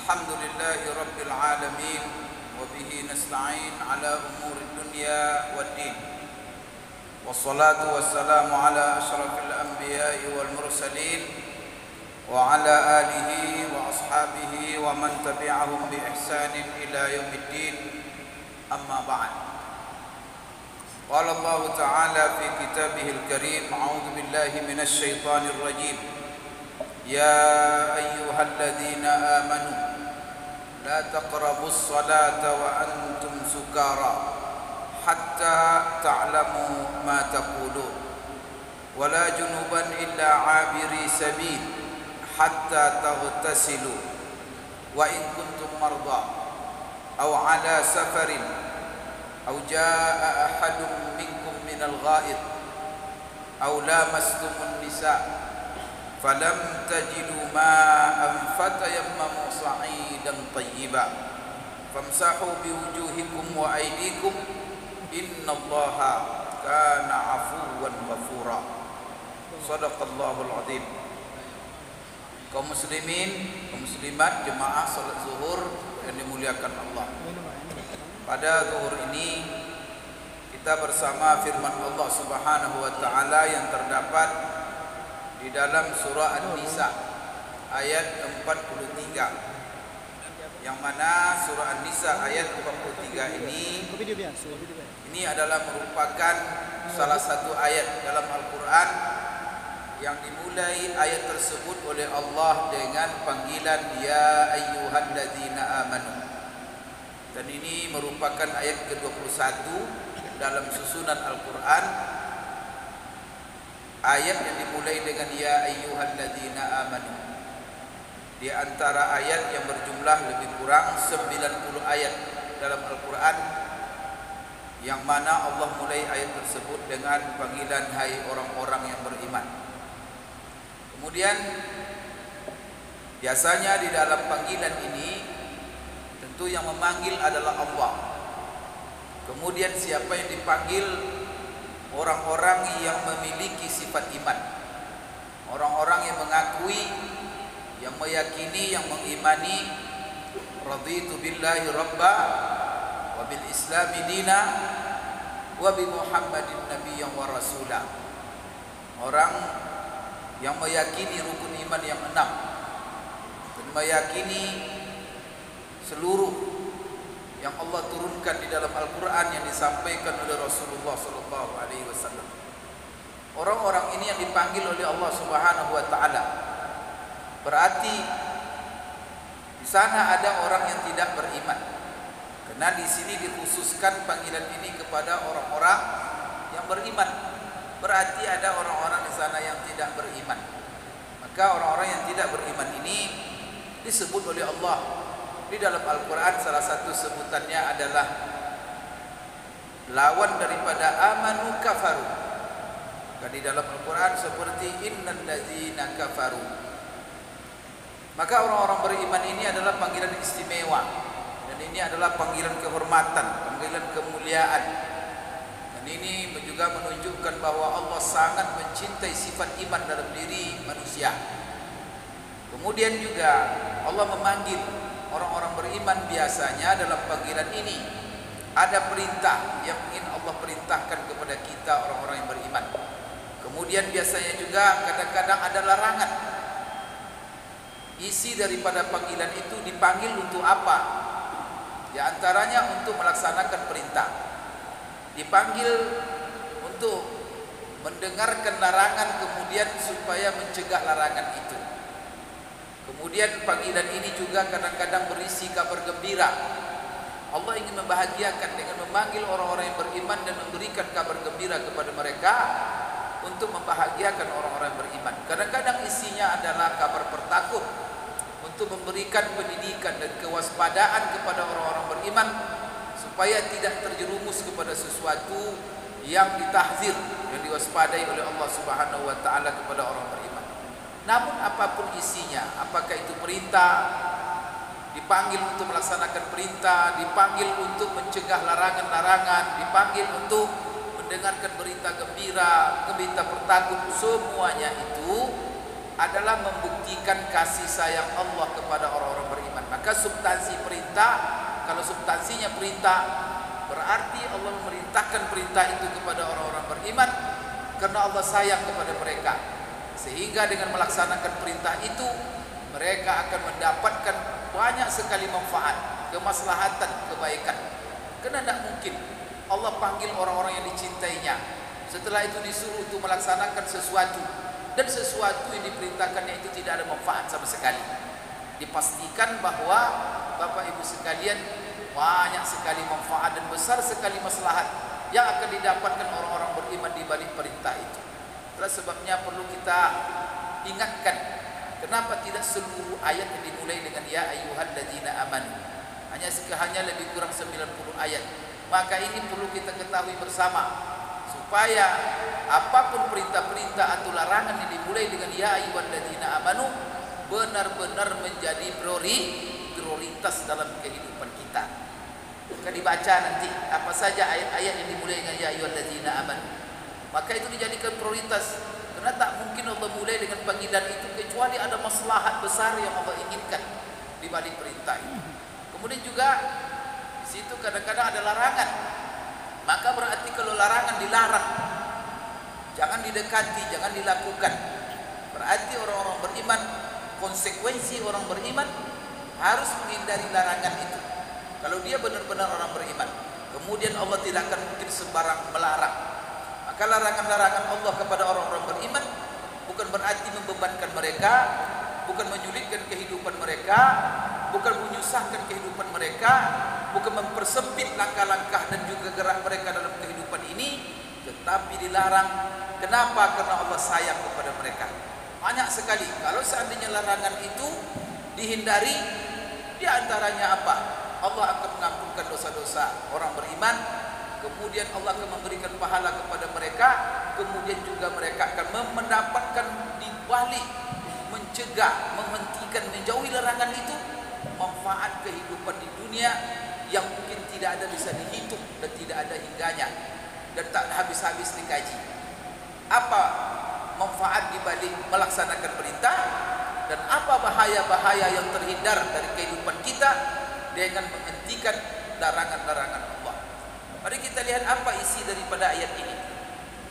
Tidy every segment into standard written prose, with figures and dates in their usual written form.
الحمد لله رب العالمين وبه نستعين على أمور الدنيا والدين والصلاة والسلام على أشرف الأنبياء والمرسلين وعلى آله وأصحابه ومن تبعهم بإحسان إلى يوم الدين أما بعد قال الله تعالى في كتابه الكريم أعوذ بالله من الشيطان الرجيم يا أيها الذين آمنوا لا تقربوا الصلاة وأنتم سكارى حتى تعلموا ما تقولون ولا جنوبا إلا عابري سبيل حتى تغتسلوا وإن كنتم مرضى أو على سفر أو جاء أحد منكم من الغائط أو لامستم النساء فلم تجدوا ماء فتيمموا صعيدا طيبا فامسحوا بوجوهكم وأيديكم إن الله كان عفوا غفورا صدق الله العظيم. Kaum muslimin, kaum muslimat, jemaah salat zuhur yang dimuliakan Allah. Pada zuhur ini kita bersama firman Allah Subhanahu wa taala yang terdapat di dalam surah An-Nisa ayat 43, yang mana surah An-Nisa ayat 43 ini adalah merupakan salah satu ayat dalam Al-Quran yang dimulai ayat tersebut oleh Allah dengan panggilan ya ayyuhalladzina amanu, dan ini merupakan ayat ke-21 dalam susunan Al-Quran. Ayat yang dimulai dengan ya ayyuhalladzina amanu di antara ayat yang berjumlah lebih kurang 90 ayat dalam Al-Quran, yang mana Allah mulai ayat tersebut dengan panggilan hai orang-orang yang beriman. Kemudian biasanya di dalam panggilan ini tentu yang memanggil adalah Allah. Kemudian siapa yang dipanggil? Orang-orang yang memiliki sifat iman, orang-orang yang mengakui, yang meyakini, yang mengimani raditu billahi rabba wa bil islami dina wa bi muhammadin nabiyyan wa rasula. Orang yang meyakini rukun iman yang 6 dan meyakini seluruh yang Allah turunkan di dalam Al-Quran yang disampaikan oleh Rasulullah SAW. Orang-orang ini yang dipanggil oleh Allah Subhanahu wa taala. Berarti di sana ada orang yang tidak beriman. Karena di sini dikhususkan panggilan ini kepada orang-orang yang beriman. Berarti ada orang-orang di sana yang tidak beriman. Maka orang-orang yang tidak beriman ini disebut oleh Allah di dalam Al-Quran. Salah satu sebutannya adalah lawan daripada amanu kafaru. Dan di dalam Al-Quran seperti innal ladzina kafaru. Maka orang-orang beriman ini adalah panggilan istimewa, dan ini adalah panggilan kehormatan, panggilan kemuliaan. Dan ini juga menunjukkan bahwa Allah sangat mencintai sifat iman dalam diri manusia. Kemudian juga Allah memanggil orang-orang beriman biasanya dalam panggilan ini ada perintah yang ingin Allah perintahkan kepada kita orang-orang yang beriman. Kemudian biasanya juga kadang-kadang ada larangan. Isi daripada panggilan itu dipanggil untuk apa? Di antaranya untuk melaksanakan perintah. Dipanggil untuk mendengarkan larangan, kemudian supaya mencegah larangan itu. Kemudian panggilan ini juga kadang-kadang berisi kabar gembira. Allah ingin membahagiakan dengan memanggil orang-orang yang beriman dan memberikan kabar gembira kepada mereka untuk membahagiakan orang-orang yang beriman. Kadang-kadang isinya adalah kabar bertakut, untuk memberikan pendidikan dan kewaspadaan kepada orang-orang beriman supaya tidak terjerumus kepada sesuatu yang ditahzir, yang diwaspadai oleh Allah Subhanahu wa taala kepada orang beriman. Namun apapun isinya, apakah itu perintah, dipanggil untuk melaksanakan perintah, dipanggil untuk mencegah larangan-larangan, dipanggil untuk mendengarkan berita gembira, berita bertakut, semuanya itu adalah membuktikan kasih sayang Allah kepada orang-orang beriman. Maka substansi perintah, kalau substansinya perintah, berarti Allah memerintahkan perintah itu kepada orang-orang beriman karena Allah sayang kepada mereka. Sehingga dengan melaksanakan perintah itu, mereka akan mendapatkan banyak sekali manfaat, kemaslahatan, kebaikan. Karena tidak mungkin Allah panggil orang-orang yang dicintainya, setelah itu disuruh untuk melaksanakan sesuatu, dan sesuatu yang diperintahkannya itu tidak ada manfaat sama sekali. Dipastikan bahwa Bapak Ibu sekalian, banyak sekali manfaat dan besar sekali maslahat yang akan didapatkan orang-orang beriman di balik perintah itu. Itulah sebabnya perlu kita ingatkan, kenapa tidak seluruh ayat yang dimulai dengan ya ayyuhalladzina amanu. Hanya lebih kurang 90 ayat. Maka ini perlu kita ketahui bersama, supaya apapun perintah-perintah atau larangan yang dimulai dengan ya ayyuhalladzina amanu benar-benar menjadi prioritas dalam kehidupan kita. Maka dibaca nanti apa saja ayat-ayat yang dimulai dengan ya ayyuhalladzina amanu, maka itu dijadikan prioritas. Karena tak mungkin Allah mulai dengan panggilan itu kecuali ada maslahat besar yang Allah inginkan di balik perintah itu. Kemudian juga di situ kadang-kadang ada larangan. Maka berarti kalau larangan dilarang, jangan didekati, jangan dilakukan. Berarti orang-orang beriman, konsekuensi orang beriman harus menghindari larangan itu. Kalau dia benar-benar orang beriman, kemudian Allah tidak akan mungkin sembarang melarang. Maka larangan-larangan Allah kepada orang-orang beriman bukan berarti membebankan mereka, bukan menyulitkan kehidupan mereka, bukan menyusahkan kehidupan mereka, bukan mempersempit langkah-langkah dan juga gerak mereka dalam kehidupan ini, tetapi dilarang. Kenapa? Karena Allah sayang kepada mereka. Banyak sekali kalau seandainya larangan itu dihindari, di antaranya apa? Allah akan mengampunkan dosa-dosa orang beriman, kemudian Allah akan memberikan pahala kepada mereka, kemudian juga mereka akan mendapatkan di balik mencegah, menghentikan, menjauhi larangan itu, manfaat kehidupan di dunia yang mungkin tidak ada bisa dihitung dan tidak ada hingganya dan tak habis-habis dikaji. Apa manfaat di balik melaksanakan perintah dan apa bahaya-bahaya yang terhindar dari kehidupan kita dengan menghentikan larangan-larangan Allah. Mari kita lihat apa isi daripada ayat ini.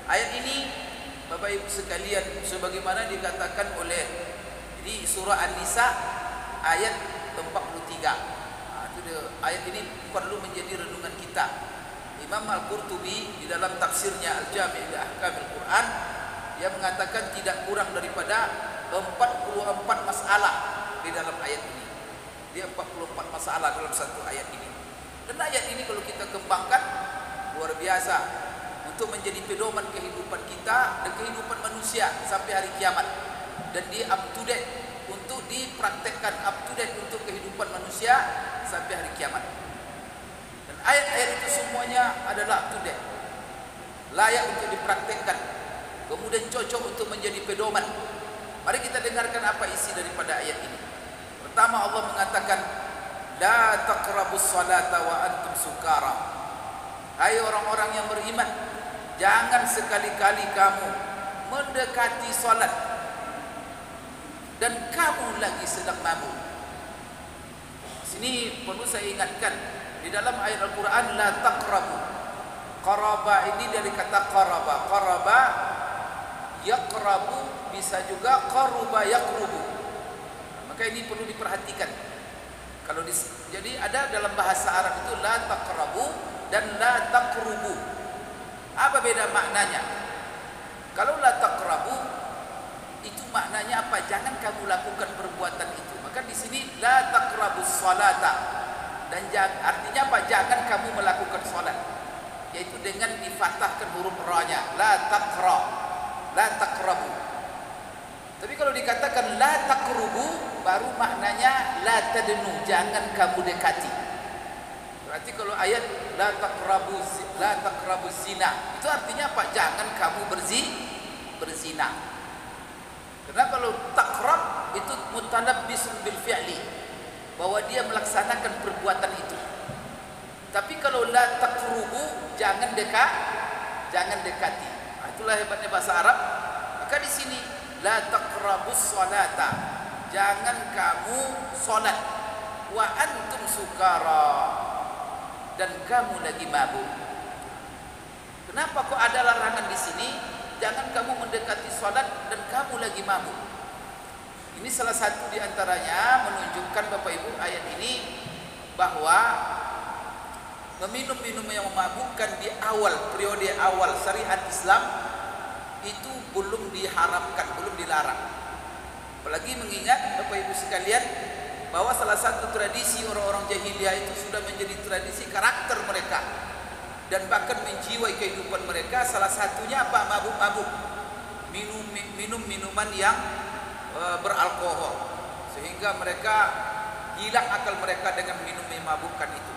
Ayat ini Bapak Ibu sekalian, sebagaimana dikatakan oleh di surah An-Nisa ayat 43. Ayat ini perlu menjadi renungan kita. Imam Al-Qurtubi di dalam tafsirnya Al-Jami' li Ahkamil Quran, dia mengatakan tidak kurang daripada 44 masalah di dalam ayat ini. Dia 44 masalah dalam satu ayat ini. Dan ayat ini kalau kita kembangkan luar biasa untuk menjadi pedoman kehidupan kita dan kehidupan manusia sampai hari kiamat. Dan dia up to date untuk dipraktekkan, up to date untuk kehidupan manusia sampai hari kiamat. Dan ayat-ayat itu semuanya adalah up to date, layak untuk dipraktekkan, kemudian cocok untuk menjadi pedoman. Mari kita dengarkan apa isi daripada ayat ini. Pertama, Allah mengatakan la taqrabus salata wa antum sukara. Hai orang-orang yang beriman, jangan sekali-kali kamu mendekati salat dan kamu lagi sedang mabuk. Sini perlu saya ingatkan, di dalam ayat Al-Quran la taqrabu. Qaraba ini dari kata qaraba. Qaraba yaqrabu, bisa juga qaruba yaqrubu. Maka ini perlu diperhatikan. Jadi ada dalam bahasa Arab itu la taqrabu dan la taqrubu. Apa beda maknanya? Kalau la taqrabu itu maknanya apa? Jangan kamu lakukan perbuatan itu. Maka di sini la taqrabus salata, dan artinya apa? Jangan kamu melakukan salat, yaitu dengan difathahkan huruf ra-nya, la taqra, la taqrabu. Tapi kalau dikatakan la taqrubu, baru maknanya la tadnu, jangan kamu dekati. Berarti kalau ayat la taqrabu zina, itu artinya apa? Jangan kamu berzina. Karena kalau taqrab itu mutalabbisun bil fi'li, bahwa dia melaksanakan perbuatan itu. Tapi kalau la taqrubu, jangan dekati. Nah, itulah hebatnya bahasa Arab. Maka di sini la taqrabus salata, jangan kamu salat. wa antum sukara, dan kamu lagi mabuk. Kenapa kok ada larangan di sini? Jangan kamu mendekati salat dan kamu lagi mabuk. Ini salah satu di antaranya menunjukkan Bapak Ibu ayat ini bahwa meminum-minum yang memabukkan di awal, periode awal syariat Islam itu belum diharamkan, belum dilarang. Apalagi mengingat Bapak Ibu sekalian bahwa salah satu tradisi orang-orang jahiliyah itu sudah menjadi tradisi karakter mereka dan bahkan menjiwai kehidupan mereka. Salah satunya apa? Mabuk-mabuk, minum minuman yang beralkohol, sehingga mereka hilang akal mereka dengan minum memabukkan itu.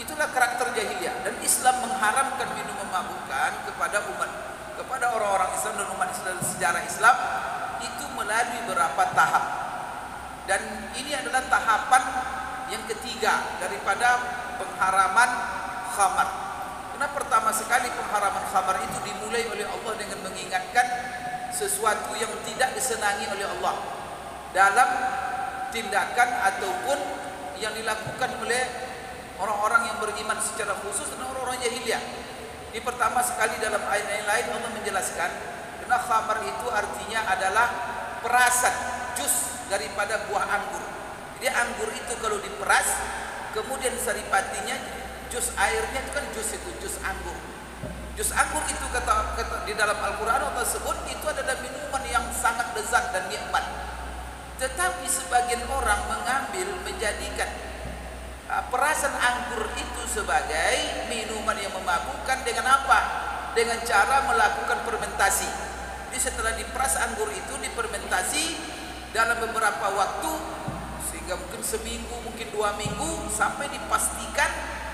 Itulah karakter jahiliyah, dan Islam mengharamkan minum memabukkan kepada orang-orang Islam dan umat Islam. Sejarah Islam itu melalui beberapa tahap, dan ini adalah tahapan yang ketiga daripada pengharaman khamar. Karena pertama sekali pengharaman khamar itu dimulai oleh Allah dengan mengingatkan sesuatu yang tidak disenangi oleh Allah dalam tindakan ataupun yang dilakukan oleh orang-orang yang beriman secara khusus dan orang-orang jahiliyah. Ini pertama sekali dalam ayat lain Allah menjelaskan, karena khamar itu artinya adalah perasan, jus daripada buah anggur. Jadi anggur itu kalau diperas, kemudian saripatinya, jus airnya itu kan jus anggur. Jus anggur itu kata di dalam Al-Quran Allah sebut itu adalah minuman yang sangat lezat dan nikmat. Tetapi sebagian orang menjadikan perasan anggur itu sebagai minuman yang memabukkan dengan apa? Dengan cara melakukan fermentasi. Jadi setelah diperas anggur itu difermentasi dalam beberapa waktu, sehingga mungkin seminggu, mungkin 2 minggu, sampai dipastikan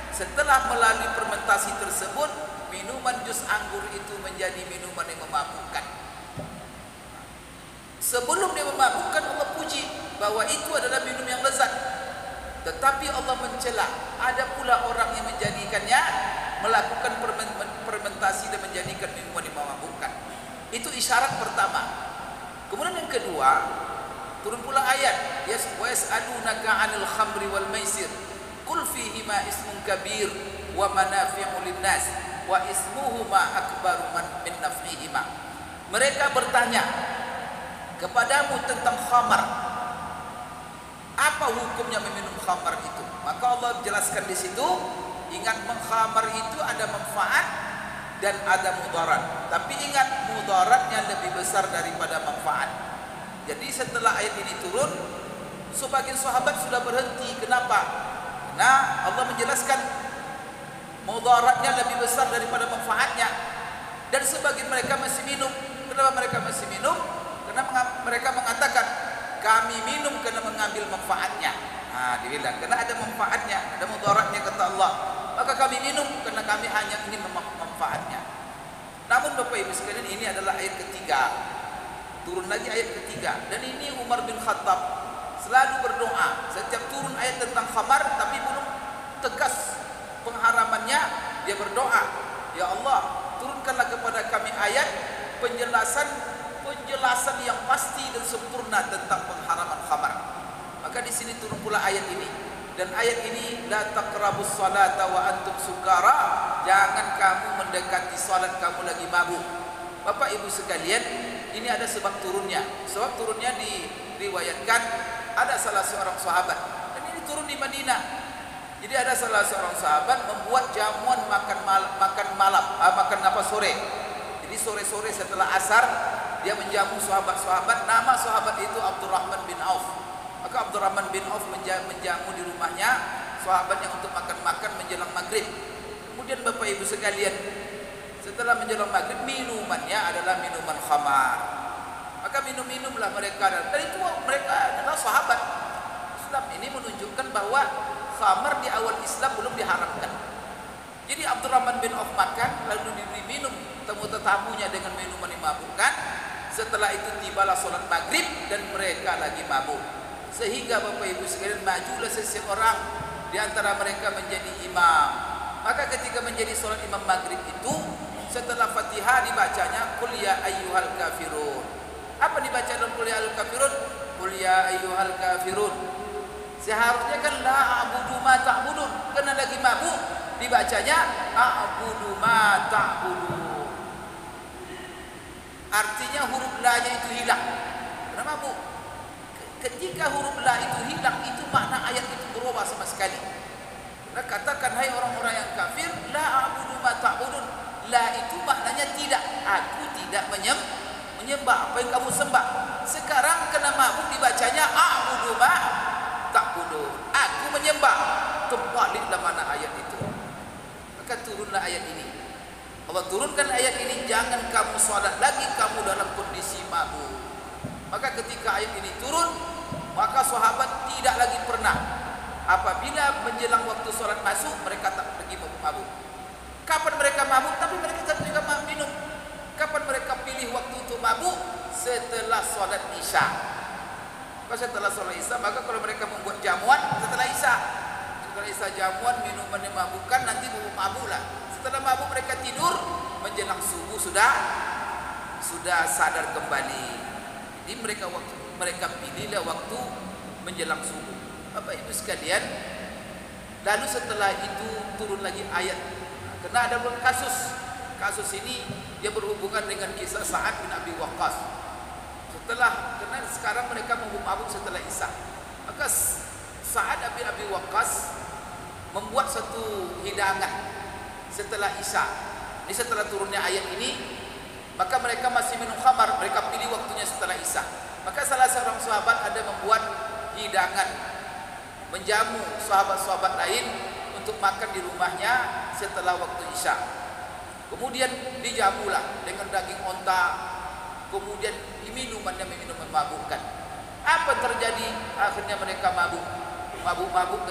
setelah melalui fermentasi tersebut minuman jus anggur itu menjadi minuman yang memabukkan. Sebelum dia memabukkan, Allah puji bahwa itu adalah minum yang lezat. Tetapi Allah mencela ada pula orang yang menjadikannya, melakukan fermentasi dan menjadikan minuman yang memabukkan. Itu isyarat pertama. Kemudian yang kedua, turun pula ayat, yas'alunaka 'anil khamri wal maisir qul fihima ismun kabir wa manafi'u lin-nas wa ismuhuma akbaru min naf'ihima. Mereka bertanya kepadamu tentang khamar, apa hukumnya meminum khamar itu? Maka Allah jelaskan di situ, ingat khamar itu ada manfaat dan ada mudarat. Tapi ingat, mudaratnya lebih besar daripada manfaat. Jadi setelah ayat ini turun, sebagian sahabat sudah berhenti. Kenapa? Karena Allah menjelaskan mudaratnya lebih besar daripada manfaatnya, dan sebagian mereka masih minum. Kenapa mereka masih minum? Karena mereka mengatakan kami minum karena mengambil manfaatnya. Dibilang karena ada manfaatnya, ada mudaratnya kata Allah, maka kami minum karena kami hanya ingin manfaatnya. Namun Bapak Ibu sekalian, ini adalah ayat ketiga. Turun lagi ayat ketiga, dan ini Umar bin Khattab selalu berdoa setiap turun ayat tentang khamar, tapi belum tegas pengharamannya, dia berdoa, ya Allah, turunkanlah kepada kami ayat penjelasan yang pasti dan sempurna tentang pengharaman khamar. Maka di sini turun pula ayat ini, dan ayat ini, la taqrabus salata wa antum sukara, jangan kamu mendekati salat kamu lagi mabuk. Bapak Ibu sekalian, ini ada sebab turunnya. Sebab turunnya diriwayatkan ada salah seorang sahabat, dan ini turun di Madinah. Jadi ada salah seorang sahabat membuat jamuan makan sore. Jadi sore-sore setelah asar dia menjamu sahabat-sahabat. Nama sahabat itu Abdurrahman bin Auf. Maka Abdurrahman bin Auf menjamu di rumahnya sahabat yang untuk makan-makan menjelang maghrib. Kemudian Bapak Ibu sekalian, setelah menjelang maghrib, minumannya adalah minuman khamar. Maka minumlah mereka, dan itu mereka adalah sahabat Islam. Ini menunjukkan bahwa khamar di awal Islam belum diharamkan. Jadi Abdurrahman bin Auf makan, lalu diberi minum tetamunya dengan minuman yang memabukkan. Setelah itu tibalah sholat maghrib dan mereka lagi mabuk. Sehingga Bapak Ibu sekalian, majulah seseorang di antara mereka menjadi imam. Maka ketika menjadi sholat imam maghrib itu, setelah Fatihah dibacanya qul ya ayyuhal kafirun. Apa dibaca dalam qul ya ayyuhal kafirun? Qul ya ayyuhal kafirun. Seharusnya kan la a'budu ma ta'budun. Kena lagi mabuk dibacanya a'budu ma ta'budun. Artinya huruf la-nya itu hilang. Karena mabuk. Ketika huruf la itu hilang, itu makna ayat itu berubah sama sekali. Nah, katakan hai orang-orang yang kafir, la a'budu ma ta'budun. La itu maknanya tidak. Aku tidak menyembah apa yang kamu sembah. Sekarang kena mabuk dibacanya a'budu ma ta'budun. Aku menyembah. Terbaliklah mana ayat itu. Maka turunlah ayat ini. Allah turunkan ayat ini, jangan kamu salat lagi kamu dalam kondisi mabuk. Maka ketika ayat ini turun, maka sahabat tidak lagi pernah apabila menjelang waktu salat masuk mereka tak pergi mabuk. Kapan mereka mabuk? Tapi mereka tak juga minum. Kapan mereka pilih waktu untuk mabuk? Setelah salat Isya. Setelah salat Isya, maka kalau mereka membuat jamuan setelah Isya. Setelah Isya jamuan, minuman yang mabukkan, nanti mabuklah. Setelah mabuk mereka tidur, menjelang subuh sudah sadar kembali. Jadi mereka pilihlah waktu menjelang subuh. Bapak Ibu sekalian, lalu setelah itu turun lagi ayat. Karena ada kasus ini dia berhubungan dengan kisah Sa'ad bin Abi Waqqas. Karena sekarang mereka mabuk setelah Isya. Maka Sa'ad bin Abi Waqqas membuat satu hidangan setelah Isya. Ini setelah turunnya ayat ini, maka mereka masih minum khamar, mereka pilih waktunya setelah Isya. Maka salah seorang sahabat ada membuat hidangan, menjamu sahabat-sahabat lain untuk makan di rumahnya setelah waktu Isya. Kemudian dijamulah dengan daging onta, kemudian minumannya minum memabukkan. Apa terjadi? Akhirnya mereka mabuk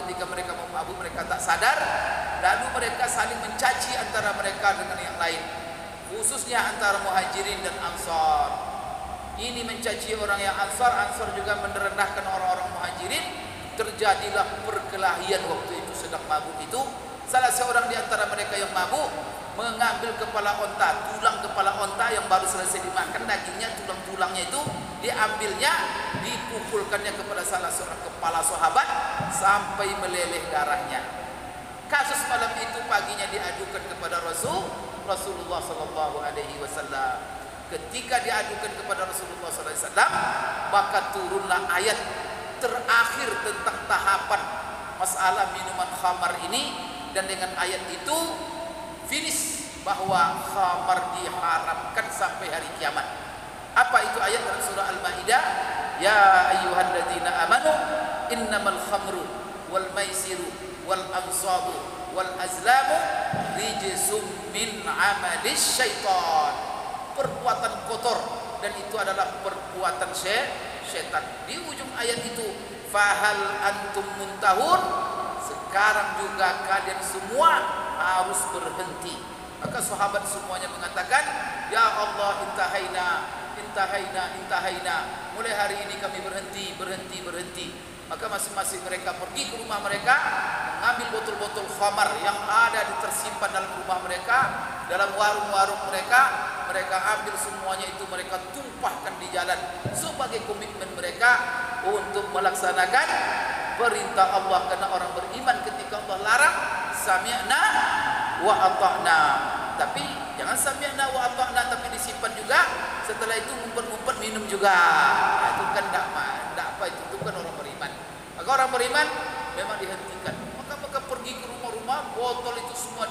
ketika mereka mabuk mereka tak sadar, lalu mereka saling mencaci antara mereka dengan yang lain, khususnya antara Muhajirin dan Ansar. Ini mencaci orang yang Ansar juga merendahkan orang-orang Muhajirin. Terjadilah perkelahian waktu itu sedang mabuk itu. Salah seorang di antara mereka yang mabuk mengambil kepala onta, tulang kepala onta yang baru selesai dimakan, dagingnya, tulang-tulangnya itu diambilnya, dipukulkannya kepada salah seorang kepala sahabat sampai meleleh darahnya. Kasus malam itu paginya diadukan kepada Rasulullah sallallahu alaihi wasallam. Ketika diadukan kepada Rasulullah sallallahu alaihi wasallam, maka turunlah ayat terakhir tentang tahapan masalah minuman khamar ini, dan dengan ayat itu finish bahwa khamar diharamkan sampai hari kiamat. Apa itu ayat dalam surah Al-Maidah? Ya ayyuhalladzina amanu innamal khamru wal maisiru wal ansabu wal azlamu rijsum min amalis syaitan. Perbuatan kotor, dan itu adalah perbuatan syaitan. Di ujung ayat itu, fahal antum muntahun, sekarang juga kalian semua harus berhenti. Maka sahabat semuanya mengatakan, ya Allah, intahaina, mulai hari ini kami berhenti. Maka masing-masing mereka pergi ke rumah mereka, mengambil botol-botol khamar yang ada tersimpan dalam rumah mereka, dalam warung-warung mereka ambil semuanya itu, mereka tumpahkan di jalan sebagai komitmen mereka untuk melaksanakan perintah Allah. Karena orang beriman ketika Allah larang, sami'na wa ata'na. Tapi jangan sami'na wa ata'na tapi disimpan juga, setelah itu ngumpet-ngumpet minum juga. Itu kan tidak apa, itu kan orang beriman. Maka orang beriman memang dihentikan. Maka pergi ke rumah-rumah, botol itu semua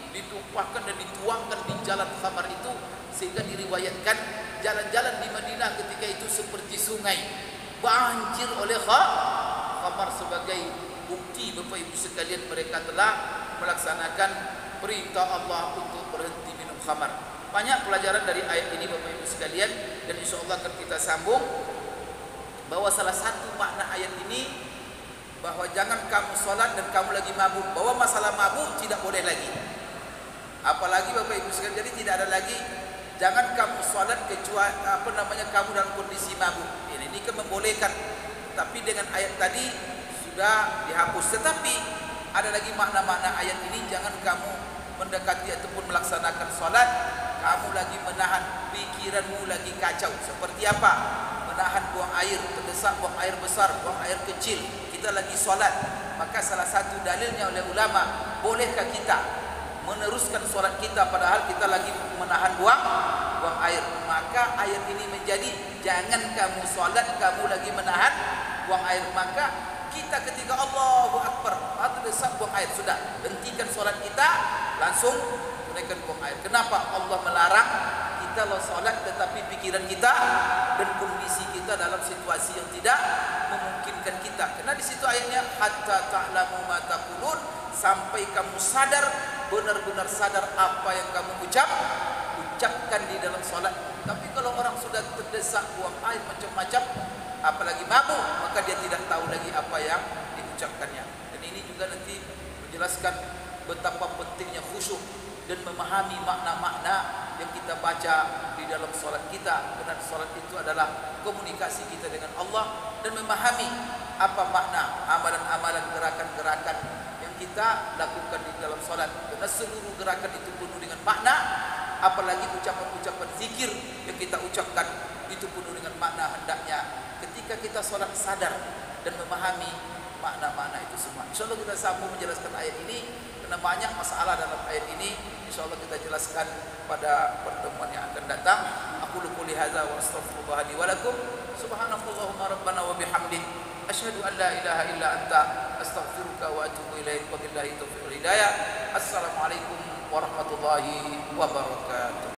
ditumpahkan dan dituangkan di jalan khamar itu, sehingga diriwayatkan jalan-jalan di Madinah ketika itu seperti sungai, banjir oleh khamar. Sebagai bukti Bapak Ibu sekalian, mereka telah melaksanakan perintah Allah untuk berhenti minum khamar. Banyak pelajaran dari ayat ini Bapak Ibu sekalian, dan insya Allah akan kita sambung bahwa salah satu makna ayat ini bahwa jangan kamu sholat dan kamu lagi mabuk, bahwa masalah mabuk tidak boleh lagi. Apalagi Bapak Ibu sekalian, jadi tidak ada lagi jangan kamu sholat kecuali kamu dalam kondisi mabuk. Ini kan membolehkan, tapi dengan ayat tadi sudah dihapus. Tetapi ada lagi makna-makna ayat ini, jangan kamu mendekati ataupun melaksanakan sholat kamu lagi menahan pikiranmu, lagi kacau. Seperti apa? Menahan buang air, terdesak buang air besar, buang air kecil. kita lagi solat, maka salah satu dalilnya oleh ulama, bolehkah kita meneruskan solat kita padahal kita lagi menahan buang air? Maka ayat ini menjadi, jangan kamu solat kamu lagi menahan buang air. Maka kita ketika Allahu Akbar atau desak buang air, sudah hentikan solat kita, langsung tunaikan buang air. Kenapa Allah melarang kita lo solat tetapi pikiran kita dan kondisi kita dalam situasi yang tidak memungkinkan kita? Karena di situ ayatnya hatta ta'lamu ma taqulun, sampai kamu sadar, benar-benar sadar apa yang kamu ucapkan di dalam solat. Tapi kalau orang sudah terdesak buang air macam-macam, apalagi mabuk, maka dia tidak tahu lagi apa yang diucapkannya. Dan ini juga nanti menjelaskan betapa pentingnya khusyuk dan memahami makna-makna yang kita baca di dalam solat kita. Karena solat itu adalah komunikasi kita dengan Allah, dan memahami apa makna amalan-amalan, gerakan-gerakan yang kita lakukan di dalam solat. Karena seluruh gerakan itu penuh dengan makna, apalagi ucapan-ucapan zikir yang kita ucapkan itu penuh dengan makna. Hendaknya ketika kita solat sadar dan memahami makna-makna itu semua. InsyaAllah kita sambung menjelaskan ayat ini, karena banyak masalah dalam ayat ini. InsyaAllah kita jelaskan pada pertemuan yang akan datang. Aku qouli hadza wa astaghfirullah li wa lakum. Subhanakallahumma rabbana wa bihamdik, asyhadu an la ilaha illa anta, astaghfiruka wa atubu ilaik. Wabillahi taufiq wal hidayah. Assalamualaikum warahmatullahi wabarakatuh.